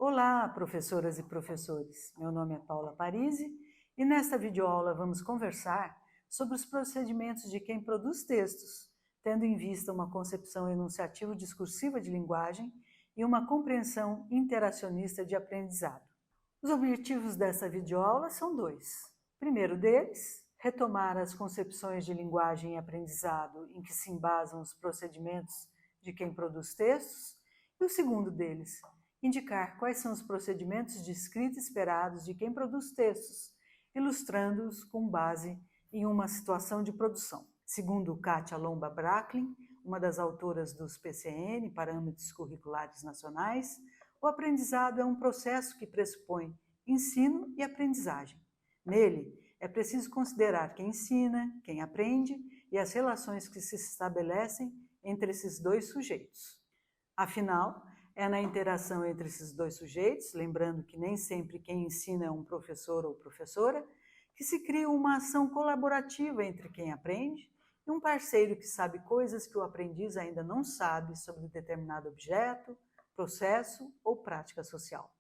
Olá, professoras e professores. Meu nome é Paula Parisi e nesta videoaula vamos conversar sobre os procedimentos de quem produz textos, tendo em vista uma concepção enunciativo-discursiva de linguagem e uma compreensão interacionista de aprendizado. Os objetivos dessa videoaula são dois. O primeiro deles, retomar as concepções de linguagem e aprendizado em que se embasam os procedimentos de quem produz textos, e o segundo deles, indicar quais são os procedimentos de escrita esperados de quem produz textos, ilustrando-os com base em uma situação de produção. Segundo Kátia Lomba Bracklin, uma das autoras dos PCN, Parâmetros Curriculares Nacionais, o aprendizado é um processo que pressupõe ensino e aprendizagem. Nele, é preciso considerar quem ensina, quem aprende e as relações que se estabelecem entre esses dois sujeitos. Afinal, é na interação entre esses dois sujeitos, lembrando que nem sempre quem ensina é um professor ou professora, que se cria uma ação colaborativa entre quem aprende e um parceiro que sabe coisas que o aprendiz ainda não sabe sobre determinado objeto, processo ou prática social.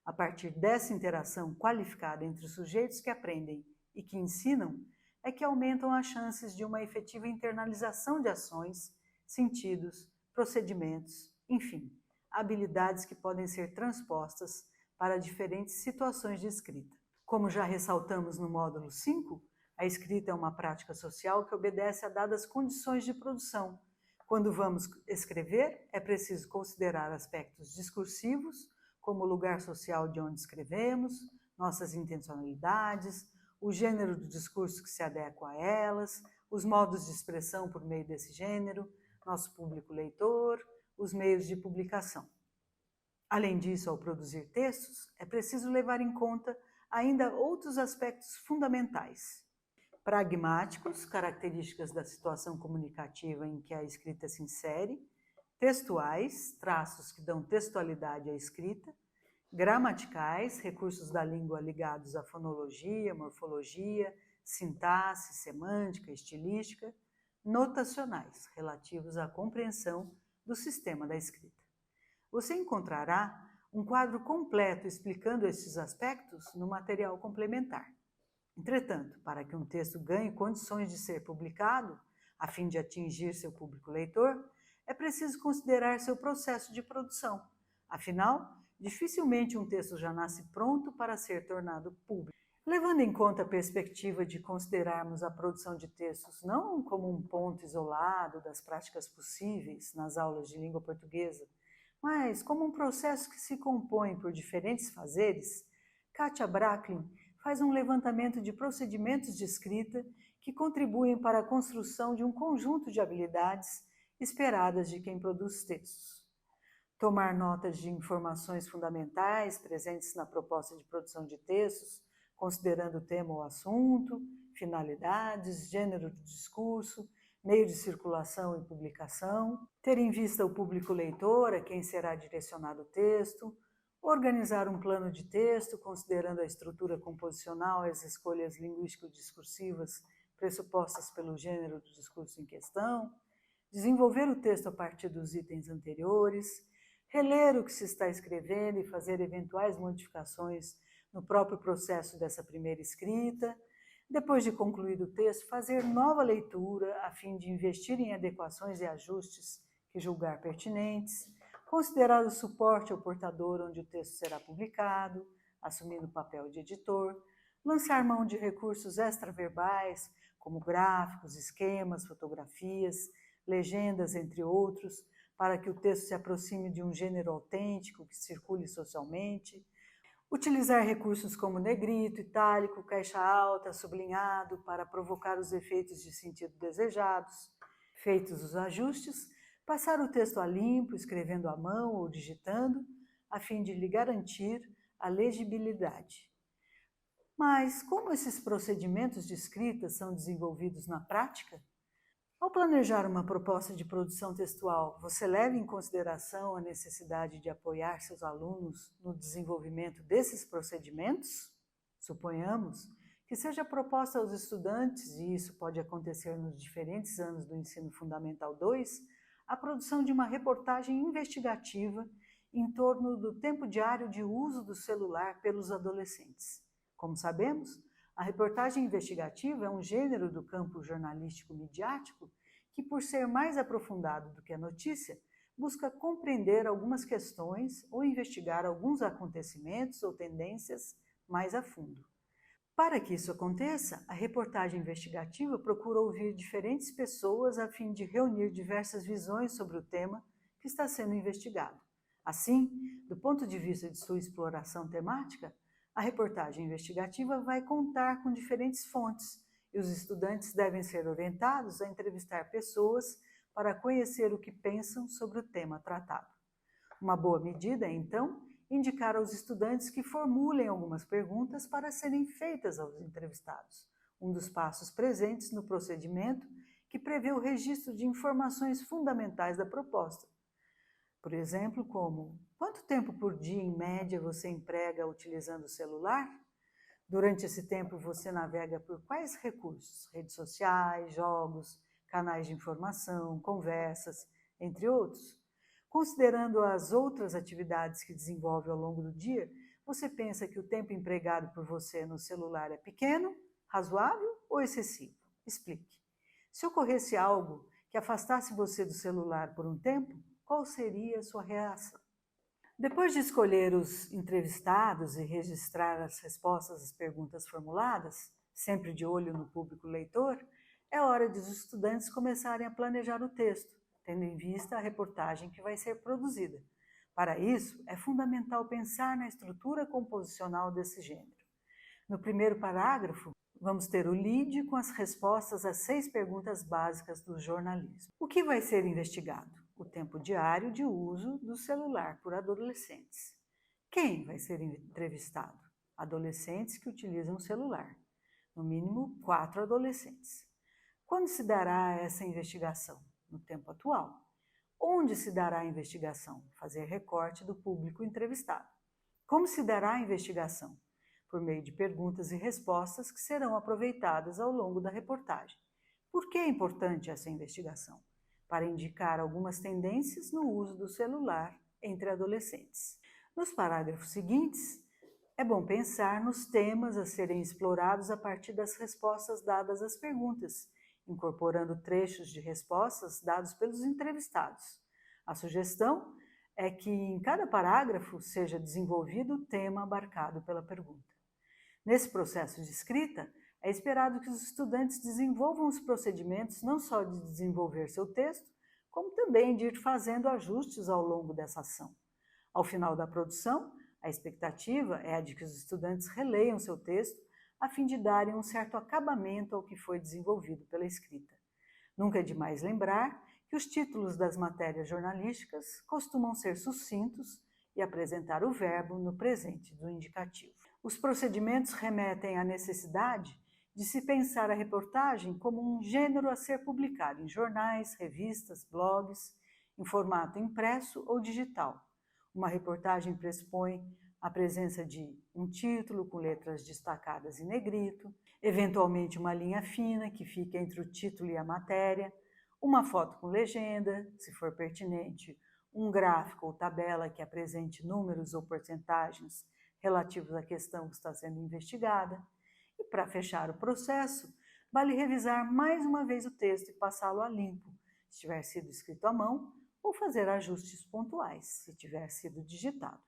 A partir dessa interação qualificada entre os sujeitos que aprendem e que ensinam, é que aumentam as chances de uma efetiva internalização de ações, sentidos, procedimentos, enfim, habilidades que podem ser transpostas para diferentes situações de escrita. Como já ressaltamos no módulo 5, a escrita é uma prática social que obedece a dadas condições de produção. Quando vamos escrever, é preciso considerar aspectos discursivos, como o lugar social de onde escrevemos, nossas intencionalidades, o gênero do discurso que se adequa a elas, os modos de expressão por meio desse gênero, nosso público leitor, os meios de publicação. Além disso, ao produzir textos, é preciso levar em conta ainda outros aspectos fundamentais. Pragmáticos, características da situação comunicativa em que a escrita se insere, textuais, traços que dão textualidade à escrita, gramaticais, recursos da língua ligados à fonologia, morfologia, sintaxe, semântica, estilística, notacionais, relativos à compreensão do sistema da escrita. Você encontrará um quadro completo explicando estes aspectos no material complementar. Entretanto, para que um texto ganhe condições de ser publicado, a fim de atingir seu público leitor, é preciso considerar seu processo de produção. Afinal, dificilmente um texto já nasce pronto para ser tornado público. Levando em conta a perspectiva de considerarmos a produção de textos não como um ponto isolado das práticas possíveis nas aulas de língua portuguesa, mas como um processo que se compõe por diferentes fazeres, Kátia Bracklin faz um levantamento de procedimentos de escrita que contribuem para a construção de um conjunto de habilidades esperadas de quem produz textos. Tomar notas de informações fundamentais presentes na proposta de produção de textos, considerando o tema ou assunto, finalidades, gênero do discurso, meio de circulação e publicação, ter em vista o público leitor, a quem será direcionado o texto, organizar um plano de texto, considerando a estrutura composicional e as escolhas linguístico-discursivas pressupostas pelo gênero do discurso em questão, desenvolver o texto a partir dos itens anteriores, reler o que se está escrevendo e fazer eventuais modificações no próprio processo dessa primeira escrita, depois de concluído o texto, fazer nova leitura a fim de investir em adequações e ajustes que julgar pertinentes, considerar o suporte ou portador onde o texto será publicado, assumindo o papel de editor, lançar mão de recursos extraverbais, como gráficos, esquemas, fotografias, legendas, entre outros, para que o texto se aproxime de um gênero autêntico que circule socialmente, utilizar recursos como negrito, itálico, caixa alta, sublinhado, para provocar os efeitos de sentido desejados. Feitos os ajustes, passar o texto a limpo, escrevendo à mão ou digitando, a fim de lhe garantir a legibilidade. Mas como esses procedimentos de escrita são desenvolvidos na prática? Ao planejar uma proposta de produção textual, você leva em consideração a necessidade de apoiar seus alunos no desenvolvimento desses procedimentos? Suponhamos que seja proposta aos estudantes, e isso pode acontecer nos diferentes anos do Ensino Fundamental 2, a produção de uma reportagem investigativa em torno do tempo diário de uso do celular pelos adolescentes. Como sabemos, a reportagem investigativa é um gênero do campo jornalístico midiático que, por ser mais aprofundado do que a notícia, busca compreender algumas questões ou investigar alguns acontecimentos ou tendências mais a fundo. Para que isso aconteça, a reportagem investigativa procura ouvir diferentes pessoas a fim de reunir diversas visões sobre o tema que está sendo investigado. Assim, do ponto de vista de sua exploração temática, a reportagem investigativa vai contar com diferentes fontes e os estudantes devem ser orientados a entrevistar pessoas para conhecer o que pensam sobre o tema tratado. Uma boa medida é, então, indicar aos estudantes que formulem algumas perguntas para serem feitas aos entrevistados, um dos passos presentes no procedimento que prevê o registro de informações fundamentais da proposta. Por exemplo, como: quanto tempo por dia, em média, você emprega utilizando o celular? Durante esse tempo, você navega por quais recursos? Redes sociais, jogos, canais de informação, conversas, entre outros. Considerando as outras atividades que desenvolve ao longo do dia, você pensa que o tempo empregado por você no celular é pequeno, razoável ou excessivo? Explique. Se ocorresse algo que afastasse você do celular por um tempo, qual seria a sua reação? Depois de escolher os entrevistados e registrar as respostas às perguntas formuladas, sempre de olho no público leitor, é hora dos estudantes começarem a planejar o texto, tendo em vista a reportagem que vai ser produzida. Para isso, é fundamental pensar na estrutura composicional desse gênero. No primeiro parágrafo, vamos ter o lead com as respostas às 6 perguntas básicas do jornalismo. O que vai ser investigado? O tempo diário de uso do celular por adolescentes. Quem vai ser entrevistado? Adolescentes que utilizam o celular. No mínimo 4 adolescentes. Quando se dará essa investigação? No tempo atual. Onde se dará a investigação? Fazer recorte do público entrevistado. Como se dará a investigação? Por meio de perguntas e respostas que serão aproveitadas ao longo da reportagem. Por que é importante essa investigação? Para indicar algumas tendências no uso do celular entre adolescentes. Nos parágrafos seguintes, é bom pensar nos temas a serem explorados a partir das respostas dadas às perguntas, incorporando trechos de respostas dados pelos entrevistados. A sugestão é que em cada parágrafo seja desenvolvido o tema abarcado pela pergunta. Nesse processo de escrita, é esperado que os estudantes desenvolvam os procedimentos não só de desenvolver seu texto, como também de ir fazendo ajustes ao longo dessa ação. Ao final da produção, a expectativa é a de que os estudantes releiam seu texto a fim de darem um certo acabamento ao que foi desenvolvido pela escrita. Nunca é demais lembrar que os títulos das matérias jornalísticas costumam ser sucintos e apresentar o verbo no presente do indicativo. Os procedimentos remetem à necessidade de se pensar a reportagem como um gênero a ser publicado em jornais, revistas, blogs, em formato impresso ou digital. Uma reportagem pressupõe a presença de um título com letras destacadas em negrito, eventualmente uma linha fina que fica entre o título e a matéria, uma foto com legenda, se for pertinente, um gráfico ou tabela que apresente números ou porcentagens relativos à questão que está sendo investigada. E para fechar o processo, vale revisar mais uma vez o texto e passá-lo a limpo, se tiver sido escrito à mão, ou fazer ajustes pontuais, se tiver sido digitado.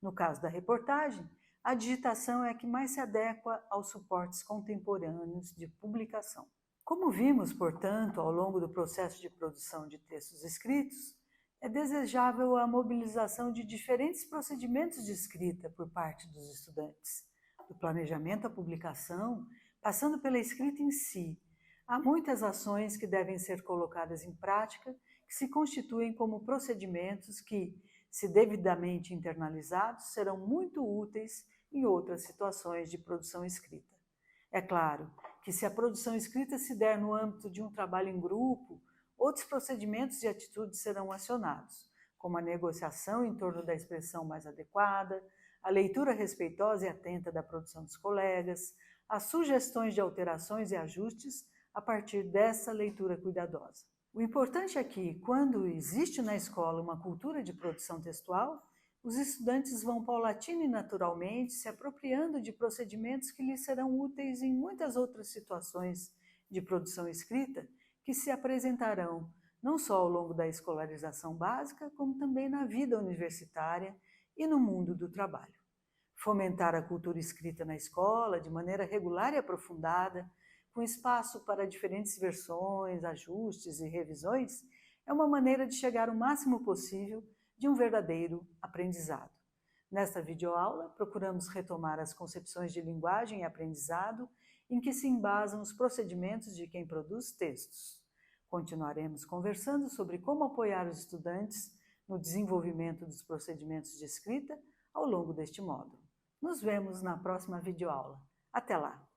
No caso da reportagem, a digitação é a que mais se adequa aos suportes contemporâneos de publicação. Como vimos, portanto, ao longo do processo de produção de textos escritos, é desejável a mobilização de diferentes procedimentos de escrita por parte dos estudantes, do planejamento à publicação, passando pela escrita em si. Há muitas ações que devem ser colocadas em prática, que se constituem como procedimentos que, se devidamente internalizados, serão muito úteis em outras situações de produção escrita. É claro que, se a produção escrita se der no âmbito de um trabalho em grupo, outros procedimentos e atitudes serão acionados, como a negociação em torno da expressão mais adequada, a leitura respeitosa e atenta da produção dos colegas, as sugestões de alterações e ajustes a partir dessa leitura cuidadosa. O importante é que, quando existe na escola uma cultura de produção textual, os estudantes vão paulatina e naturalmente se apropriando de procedimentos que lhes serão úteis em muitas outras situações de produção escrita que se apresentarão não só ao longo da escolarização básica, como também na vida universitária e no mundo do trabalho. Fomentar a cultura escrita na escola de maneira regular e aprofundada, com espaço para diferentes versões, ajustes e revisões, é uma maneira de chegar o máximo possível de um verdadeiro aprendizado. Nesta videoaula, procuramos retomar as concepções de linguagem e aprendizado em que se embasam os procedimentos de quem produz textos. Continuaremos conversando sobre como apoiar os estudantes no desenvolvimento dos procedimentos de escrita ao longo deste módulo. Nos vemos na próxima videoaula. Até lá!